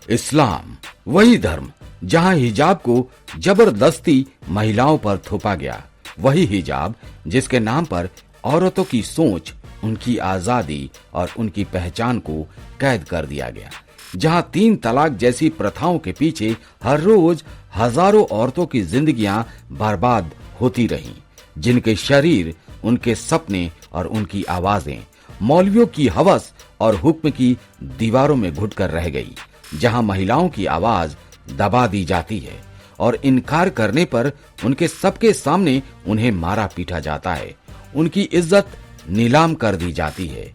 इस्लाम वही धर्म जहां हिजाब को जबरदस्ती महिलाओं पर थोपा गया, वही हिजाब जिसके नाम पर औरतों की सोच, उनकी आजादी और उनकी पहचान को कैद कर दिया गया, जहां 3 तलाक जैसी प्रथाओं के पीछे हर रोज हजारों औरतों की जिंदगियां बर्बाद होती रहीं, जिनके शरीर, उनके सपने और उनकी आवाजें मौलवियों की हवस और हुक्म की दीवारों में घुटकर रह गई, जहां महिलाओं की आवाज दबा दी जाती है और इनकार करने पर उनके सबके सामने उन्हें मारा पीटा जाता है, उनकी इज्जत नीलाम कर दी जाती है।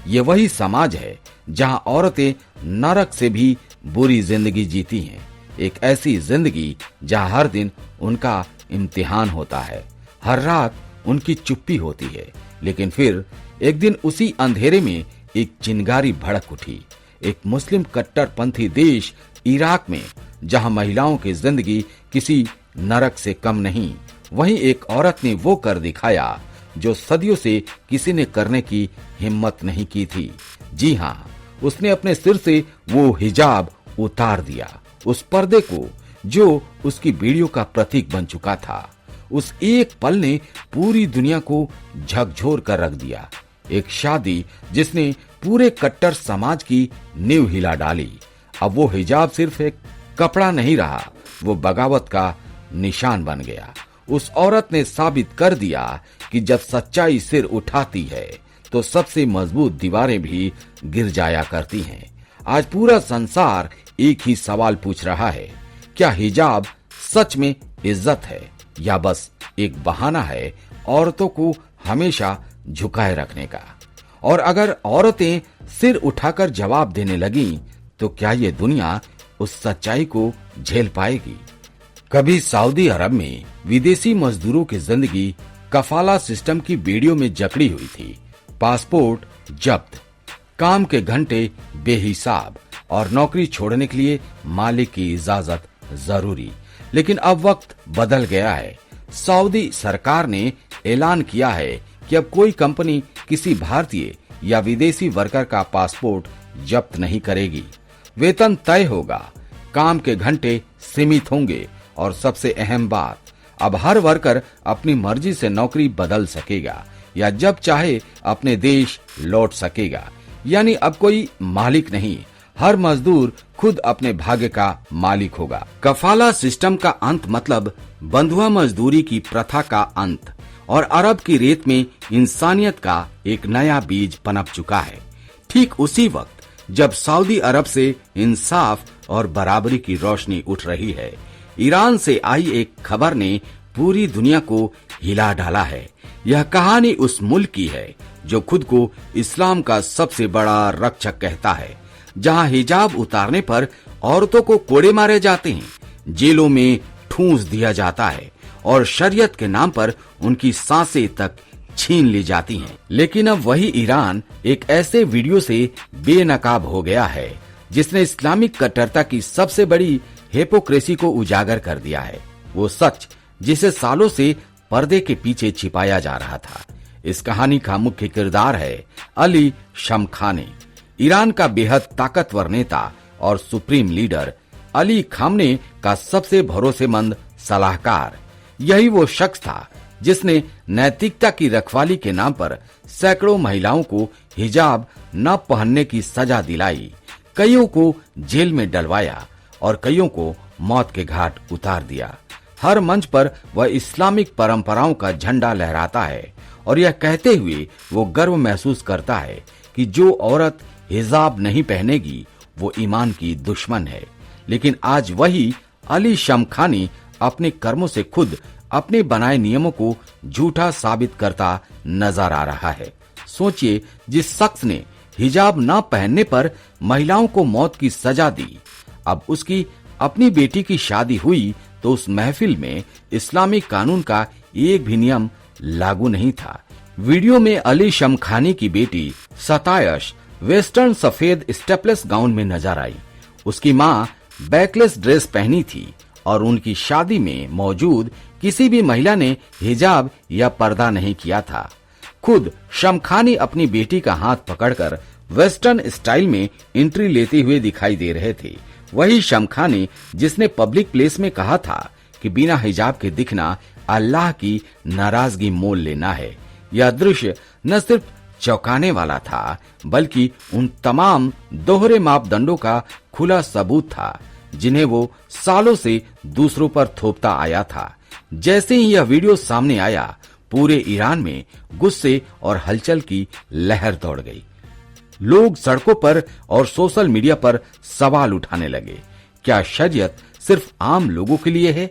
ये वही समाज है जहां औरतें नरक से भी बुरी जिंदगी जीती हैं, एक ऐसी जिंदगी जहां हर दिन उनका इम्तिहान होता है, हर रात उनकी चुप्पी होती है। लेकिन फिर एक दिन उसी अंधेरे में एक चिंगारी भड़क उठी, एक मुस्लिम कट्टरपंथी देश इराक में, जहां महिलाओं की जिंदगी किसी नरक से कम नहीं। वहीं एक औरत ने वो कर दिखाया जो सदियों से किसी ने करने की हिम्मत नहीं की थी। जी हां, उसने अपने सिर से वो हिजाब उतार दिया, उस पर्दे को जो उसकी बीड़ियों का प्रतीक बन चुका था। उस एक पल ने पूरी दुनिया को झकझोर कर रख दिया। एक शादी जिसने पूरे कट्टर समाज की नींव हिला डाली। अब वो हिजाब सिर्फ एक कपड़ा नहीं रहा, वो बगावत का निशान बन गया। उस औरत ने साबित कर दिया कि जब सच्चाई सिर उठाती है तो सबसे मजबूत दीवारें भी गिर जाया करती हैं। आज पूरा संसार एक ही सवाल पूछ रहा है, क्या हिजाब सच में इज्जत है या बस एक बहाना है औरतों को हमेशा झुकाए रखने का? और अगर औरतें सिर उठाकर जवाब देने लगीं, तो क्या ये दुनिया उस सच्चाई को झेल पाएगी? कभी सऊदी अरब में विदेशी मजदूरों की जिंदगी कफाला सिस्टम की बेड़ियों में जकड़ी हुई थी। पासपोर्ट जब्त, काम के घंटे बेहिसाब और नौकरी छोड़ने के लिए मालिक की इजाजत जरूरी। लेकिन अब वक्त बदल गया है। सऊदी सरकार ने ऐलान किया है कि अब कोई कंपनी किसी भारतीय या विदेशी वर्कर का पासपोर्ट जब्त नहीं करेगी। वेतन तय होगा, काम के घंटे सीमित होंगे और सबसे अहम बात, अब हर वर्कर अपनी मर्जी से नौकरी बदल सकेगा या जब चाहे अपने देश लौट सकेगा। यानी अब कोई मालिक नहीं, हर मजदूर खुद अपने भाग्य का मालिक होगा। कफाला सिस्टम का अंत मतलब बंधुआ मजदूरी की प्रथा का अंत और अरब की रेत में इंसानियत का एक नया बीज पनप चुका है। ठीक उसी वक्त जब सऊदी अरब से इंसाफ और बराबरी की रोशनी उठ रही है, ईरान से आई एक खबर ने पूरी दुनिया को हिला डाला है। यह कहानी उस मुल्क की है जो खुद को इस्लाम का सबसे बड़ा रक्षक कहता है, जहां हिजाब उतारने पर औरतों को कोड़े मारे जाते हैं, जेलों में ठूंस दिया जाता है और शरीयत के नाम पर उनकी सांसें तक छीन ली जाती हैं। लेकिन अब वही ईरान एक ऐसे वीडियो से बेनकाब हो गया है जिसने इस्लामिक कट्टरता की सबसे बड़ी हिपोक्रेसी को उजागर कर दिया है। वो सच जिसे सालों से पर्दे के पीछे छिपाया जा रहा था। इस कहानी का मुख्य किरदार है अली शमखानी, ईरान का बेहद ताकतवर नेता और सुप्रीम लीडर। अली खामने का सबसे भरोसेमंद सलाहकार। यही वो शख्स था जिसने नैतिकता की रखवाली के नाम पर सैकड़ों महिलाओं को हिजाब न पहनने की सजा दिलाई, कईयों को जेल में डलवाया और कईयों को मौत के घाट उतार दिया। हर मंच पर वह इस्लामिक परंपराओं का झंडा लहराता है और यह कहते हुए वो गर्व महसूस करता है कि जो औरत हिजाब नहीं पहनेगी वो ईमान की दुश्मन है। लेकिन आज वही अली शमखानी अपने कर्मों से खुद अपने बनाए नियमों को झूठा साबित करता नजर आ रहा है। सोचिए, जिस शख्स ने हिजाब न पहनने पर महिलाओं को मौत की सजा दी, अब उसकी अपनी बेटी की शादी हुई तो उस महफिल में इस्लामिक कानून का एक भी नियम लागू नहीं था। वीडियो में अली शमखानी की बेटी सतायश वेस्टर्न सफेद स्टेपलेस गाउन में नजर आई। उसकी माँ बैकलेस ड्रेस पहनी थी और उनकी शादी में मौजूद किसी भी महिला ने हिजाब या पर्दा नहीं किया था। खुद शमखानी अपनी बेटी का हाथ पकड़कर वेस्टर्न स्टाइल में एंट्री लेते हुए दिखाई दे रहे थे। वही शमखा ने जिसने पब्लिक प्लेस में कहा था कि बिना हिजाब के दिखना अल्लाह की नाराजगी मोल लेना है। यह दृश्य न सिर्फ चौंकाने वाला था, बल्कि उन तमाम दोहरे मापदंडों का खुला सबूत था जिन्हें वो सालों से दूसरों पर थोपता आया था। जैसे ही यह वीडियो सामने आया, पूरे ईरान में गुस्से और हलचल की लहर दौड़ गई। लोग सड़कों पर और सोशल मीडिया पर सवाल उठाने लगे। क्या शरीयत सिर्फ आम लोगों के लिए है?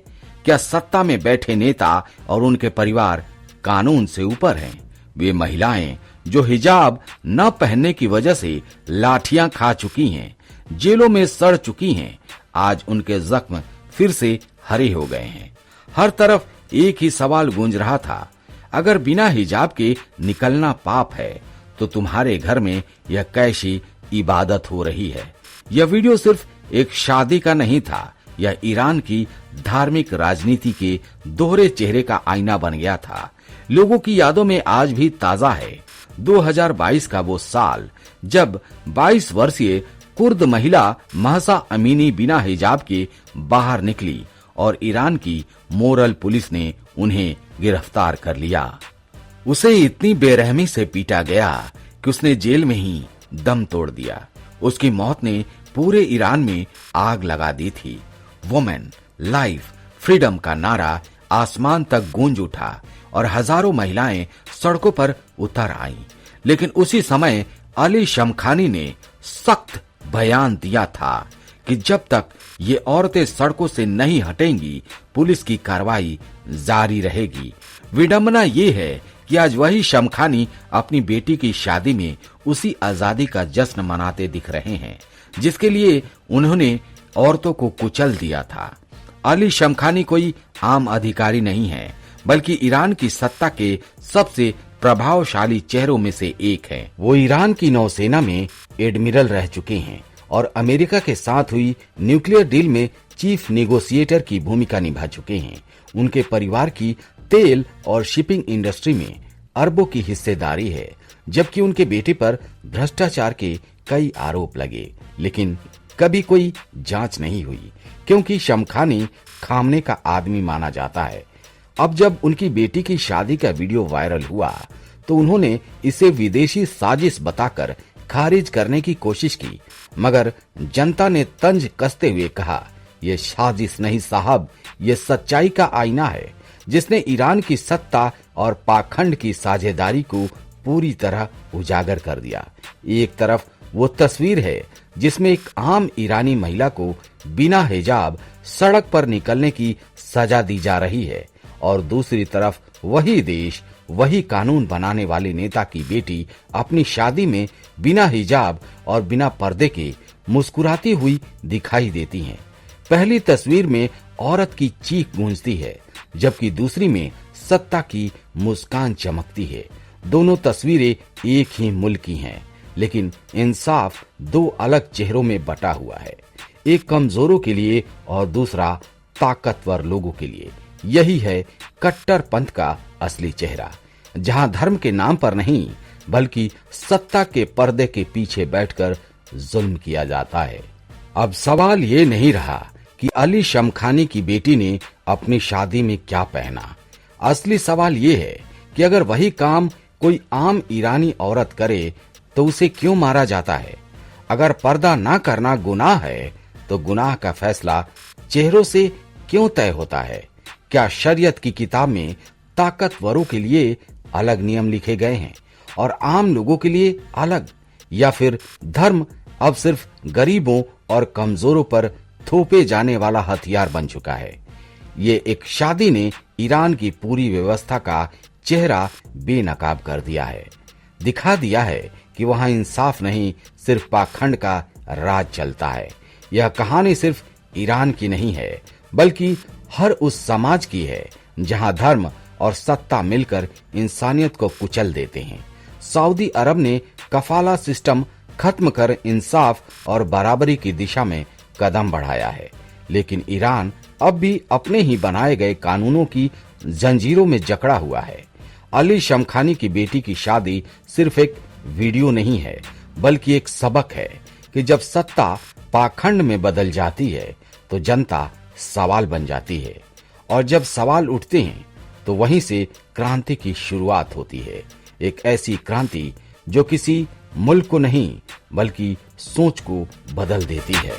क्या सत्ता में बैठे नेता और उनके परिवार कानून से ऊपर हैं? वे महिलाएं जो हिजाब न पहनने की वजह से लाठियां खा चुकी हैं, जेलों में सड़ चुकी हैं, आज उनके जख्म फिर से हरे हो गए हैं। हर तरफ एक ही सवाल गूंज रहा था, अगर बिना हिजाब के निकलना पाप है तो तुम्हारे घर में यह कैसी इबादत हो रही है? यह वीडियो सिर्फ एक शादी का नहीं था, यह ईरान की धार्मिक राजनीति के दोहरे चेहरे का आईना बन गया था। लोगों की यादों में आज भी ताजा है 2022 का वो साल जब 22 वर्षीय कुर्द महिला महसा अमीनी बिना हिजाब के बाहर निकली और ईरान की मोरल पुलिस ने उन्हें गिरफ्तार कर लिया। उसे इतनी बेरहमी से पीटा गया कि उसने जेल में ही दम तोड़ दिया। उसकी मौत ने पूरे ईरान में आग लगा दी थी। वुमेन, लाइफ, फ्रीडम का नारा आसमान तक गूंज उठा और हजारों महिलाएं सड़कों पर उतर आईं। लेकिन उसी समय अली शमखानी ने सख्त बयान दिया था कि जब तक ये औरतें सड़कों से नहीं हटेंगी, पुलिस की कार्रवाई जारी रहेगी। विडंबना ये है कि आज वही शमखानी अपनी बेटी की शादी में उसी आजादी का जश्न मनाते दिख रहे हैं जिसके लिए उन्होंने औरतों को कुचल दिया था। अली शमखानी कोई आम अधिकारी नहीं है, बल्कि ईरान की सत्ता के सबसे प्रभावशाली चेहरों में से एक है। वो ईरान की नौसेना में एडमिरल रह चुके हैं और अमेरिका के साथ हुई न्यूक्लियर डील में चीफ नेगोशिएटर की भूमिका निभा चुके हैं। उनके परिवार की तेल और शिपिंग इंडस्ट्री में अरबों की हिस्सेदारी है, जबकि उनके बेटे पर भ्रष्टाचार के कई आरोप लगे, लेकिन कभी कोई जांच नहीं हुई क्योंकि शमखानी खामने का आदमी माना जाता है। अब जब उनकी बेटी की शादी का वीडियो वायरल हुआ तो उन्होंने इसे विदेशी साजिश बताकर खारिज करने की कोशिश की, मगर जनता ने तंज कसते हुए कहा, ये साजिश नहीं साहब, ये सच्चाई का आईना है जिसने ईरान की सत्ता और पाखंड की साझेदारी को पूरी तरह उजागर कर दिया। एक तरफ वो तस्वीर है जिसमें एक आम ईरानी महिला को बिना हिजाब सड़क पर निकलने की सजा दी जा रही है और दूसरी तरफ वही देश, वही कानून बनाने वाले नेता की बेटी अपनी शादी में बिना हिजाब और बिना पर्दे के मुस्कुराती हुई दिखाई देती हैं। पहली तस्वीर में औरत की चीख गूंजती है, जबकि दूसरी में सत्ता की मुस्कान चमकती है। दोनों तस्वीरें एक ही मुल्क की हैं, लेकिन इंसाफ दो अलग चेहरों में बटा हुआ है, एक कमजोरों के लिए और दूसरा ताकतवर लोगों के लिए। यही है कट्टरपंथ का असली चेहरा, जहां धर्म के नाम पर नहीं बल्कि सत्ता के पर्दे के पीछे बैठकर जुल्म किया जाता है। अब सवाल ये नहीं रहा कि अली शमखानी की बेटी ने अपनी शादी में क्या पहना। असली सवाल ये है कि अगर वही काम कोई आम ईरानी औरत करे तो उसे क्यों मारा जाता है? अगर पर्दा ना करना गुनाह है तो गुनाह का फैसला चेहरों से क्यों तय होता है? क्या शरीयत की किताब में ताकतवरों के लिए अलग नियम लिखे गए हैं और आम लोगों के लिए अलग, या फिर धर्म अब सिर्फ गरीबों और कमजोरों पर थोपे जाने वाला हथियार बन चुका है? ये एक शादी ने ईरान की पूरी व्यवस्था का चेहरा बेनकाब कर दिया है, दिखा दिया है कि वहां इंसाफ नहीं सिर्फ पाखंड का राज चलता है। यह कहानी सिर्फ ईरान की नहीं है, बल्कि हर उस समाज की है जहां धर्म और सत्ता मिलकर इंसानियत को कुचल देते हैं। सऊदी अरब ने कफाला सिस्टम खत्म कर इंसाफ और बराबरी की दिशा में कदम बढ़ाया है, लेकिन ईरान अब भी अपने ही बनाए गए कानूनों की जंजीरों में जकड़ा हुआ है। अली शमखानी की बेटी की शादी सिर्फ एक वीडियो नहीं है, बल्कि एक सबक है कि जब सत्ता पाखंड में बदल जाती है तो जनता सवाल बन जाती है, और जब सवाल उठते हैं तो वहीं से क्रांति की शुरुआत होती है। एक ऐसी क्रांति जो किसी मुल्क को नहीं बल्कि सोच को बदल देती है।